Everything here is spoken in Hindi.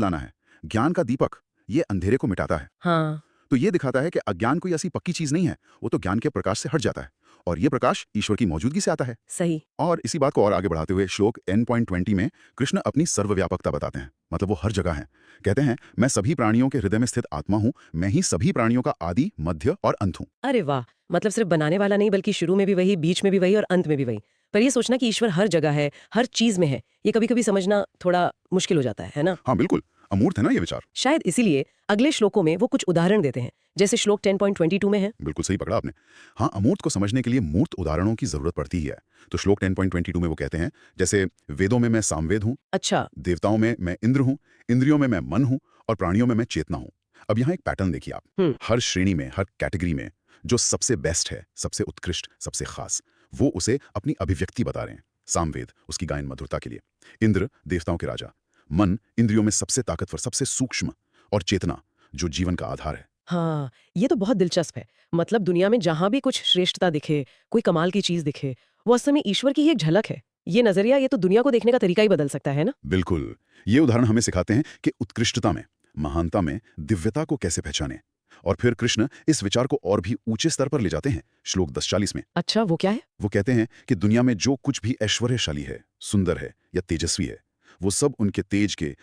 लाना है। ज्ञान का दीपक ये अंधेरे को मिटाता है। हाँ। तो ये दिखाता है कि अज्ञान कोई ऐसी पक्की चीज नहीं है, वो तो ज्ञान के प्रकाश से हट जाता है, और ये प्रकाश ईश्वर की मौजूदगी से आता है। सही। और इसी बात को और आगे बढ़ाते हुए श्लोक N.20 में कृष्ण अपनी सर्वव्यापकता बताते हैं। मतलब वो हर जगह हैं। कहते हैं, मैं सभी प्राणियों के हृदय में स्थित आत्मा हूँ, मैं ही सभी प्राणियों का आदि, मध्य और अंत हूँ। अरे वाह! मतलब सिर्फ बनाने वाला नहीं, बल्कि शुरू में भी वही, बीच में भी वही और अंत में भी वही। पर ये सोचना कि ईश्वर हर जगह है, हर चीज में है, ये कभी-कभी समझना थोड़ा मुश्किल हो जाता है ना? हाँ बिल्कुल, अमूर्त है ना ये विचार। शायद इसीलिए अगले श्लोकों में वो कुछ उदाहरण देते हैं, जैसे श्लोक 10.22 में है। बिल्कुल सही पकड़ा आपने। हाँ, अमूर्त को समझने के लिए मूर्त उदाहरणों की जरूरत पड़ती ही है। तो श्लोक 10.22 में वो कहते हैं, जैसे वेदों में मैं सामवेद हूँ, अच्छा। देवताओं में मैं इंद्र हूँ, इंद्रियों में मैं मन हूँ, और प्राणियों में मैं चेतना हूँ। अब यहाँ एक पैटर्न देखिए आप। हुँ। हर श्रेणी में, हर कैटेगरी में जो सबसे बेस्ट है, सबसे उत्कृष्ट, सबसे खास, वो उसे अपनी अभिव्यक्ति बता रहे हैं। सामवेद उसकी गायन मधुरता के लिए, इंद्र देवताओं के राजा, मन इंद्रियों में सबसे ताकतवर, सबसे सूक्ष्म, और चेतना जो जीवन का आधार है। हाँ, ये तो बहुत दिलचस्प है। मतलब दुनिया में जहाँ भी कुछ श्रेष्ठता दिखे, कोई कमाल की चीज़ दिखे, वो असल में ईश्वर की ही एक झलक है। ये नज़रिया, ये तो दुनिया को देखने का तरीका ही बदल सकता है ना? बिल्कुल। ये उदाहरण हमें सिखाते हैं कि उत्कृष्टता में, महानता में दिव्यता को कैसे पहचानें। और फिर कृष्ण इस विचार को और भी ऊंचे स्तर पर ले जाते हैं श्लोक 10:40 में। अच्छा, वो क्या है? वो कहते हैं कि दुनिया में जो कुछ भी ऐश्वर्यशाली है, सुंदर है या तेजस्वी है, वो सब उनके तेज के